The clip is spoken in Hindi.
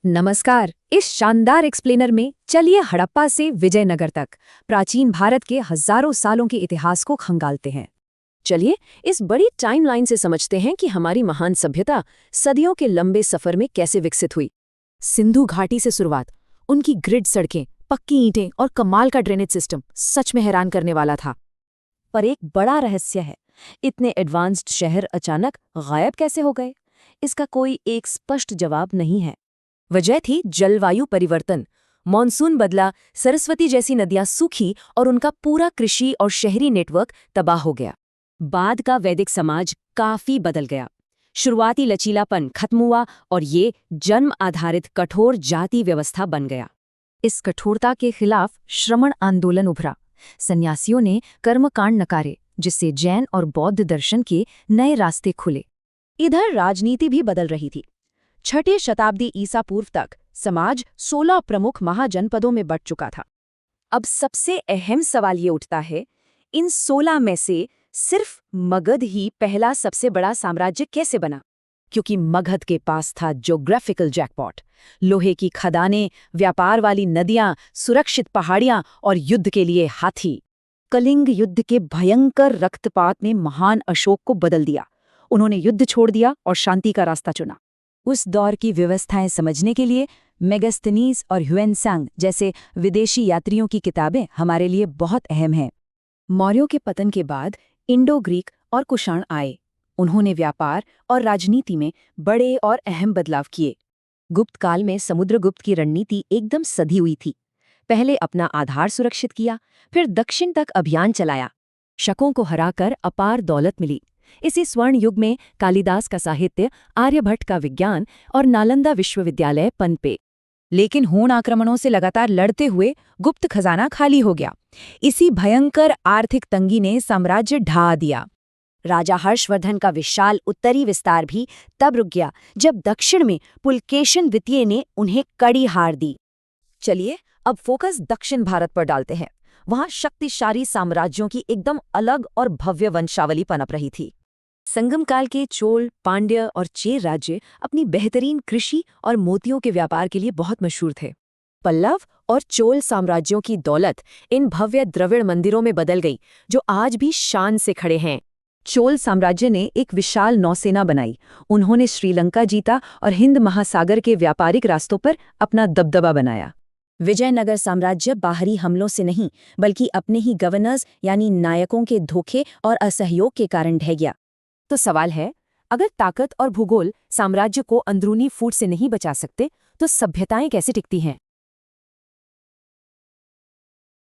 नमस्कार। इस शानदार एक्सप्लेनर में चलिए हड़प्पा से विजयनगर तक प्राचीन भारत के हजारों सालों के इतिहास को खंगालते हैं। चलिए इस बड़ी टाइमलाइन से समझते हैं कि हमारी महान सभ्यता सदियों के लंबे सफर में कैसे विकसित हुई। सिंधु घाटी से शुरुआत, उनकी ग्रिड सड़कें, पक्की ईंटें और कमाल का ड्रेनेज सिस्टम सच में हैरान करने वाला था। पर एक बड़ा रहस्य है, इतने एडवांस्ड शहर अचानक गायब कैसे हो गए? इसका कोई एक स्पष्ट जवाब नहीं है। वजह थी जलवायु परिवर्तन। मॉनसून बदला, सरस्वती जैसी नदियां सूखी और उनका पूरा कृषि और शहरी नेटवर्क तबाह हो गया। बाद का वैदिक समाज काफी बदल गया। शुरुआती लचीलापन खत्म हुआ और ये जन्म आधारित कठोर जाति व्यवस्था बन गया। इस कठोरता के खिलाफ श्रमण आंदोलन उभरा। सन्यासियों ने कर्मकांड नकारे, जिससे जैन और बौद्ध दर्शन के नए रास्ते खुले। इधर राजनीति भी बदल रही थी। 6ठी शताब्दी ईसा पूर्व तक समाज 16 प्रमुख महाजनपदों में बंट चुका था। अब सबसे अहम सवाल ये उठता है, इन 16 में से सिर्फ मगध ही पहला सबसे बड़ा साम्राज्य कैसे बना? क्योंकि मगध के पास था ज्योग्राफिकल जैकपॉट, लोहे की खदानें, व्यापार वाली नदियां, सुरक्षित पहाड़ियां और युद्ध के लिए हाथी। कलिंग युद्ध के भयंकर रक्तपात ने महान अशोक को बदल दिया। उन्होंने युद्ध छोड़ दिया और शांति का रास्ता चुना। उस दौर की व्यवस्थाएं समझने के लिए मेगास्थनीज और ह्यूएनसांग जैसे विदेशी यात्रियों की किताबें हमारे लिए बहुत अहम हैं। मौर्यों के पतन के बाद इंडो ग्रीक और कुषाण आए। उन्होंने व्यापार और राजनीति में बड़े और अहम बदलाव किए। गुप्त काल में समुद्रगुप्त की रणनीति एकदम सधी हुई थी। पहले अपना आधार सुरक्षित किया, फिर दक्षिण तक अभियान चलाया। शकों को हराकर अपार दौलत मिली। इसी स्वर्ण युग में कालिदास का साहित्य, आर्यभट्ट का विज्ञान और नालंदा विश्वविद्यालय पनपे। लेकिन हूण आक्रमणों से लगातार लड़ते हुए गुप्त खजाना खाली हो गया। इसी भयंकर आर्थिक तंगी ने साम्राज्य ढा दिया। राजा हर्षवर्धन का विशाल उत्तरी विस्तार भी तब रुक गया जब दक्षिण में पुलकेशिन द्वितीय ने उन्हें कड़ी हार दी। चलिए अब फोकस दक्षिण भारत पर डालते हैं। वहां शक्तिशाली साम्राज्यों की एकदम अलग और भव्य वंशावली पनप रही थी। संगम काल के चोल, पांड्य और चेर राज्य अपनी बेहतरीन कृषि और मोतियों के व्यापार के लिए बहुत मशहूर थे। पल्लव और चोल साम्राज्यों की दौलत इन भव्य द्रविड़ मंदिरों में बदल गई, जो आज भी शान से खड़े हैं। चोल साम्राज्य ने एक विशाल नौसेना बनाई। उन्होंने श्रीलंका जीता और हिंद महासागर के व्यापारिक रास्तों पर अपना दबदबा बनाया। विजयनगर साम्राज्य बाहरी हमलों से नहीं, बल्कि अपने ही गवर्नर्स यानी नायकों के धोखे और असहयोग के कारण ढह गया। तो सवाल है, अगर ताकत और भूगोल साम्राज्य को अंदरूनी फूट से नहीं बचा सकते, तो सभ्यताएं कैसे टिकती हैं?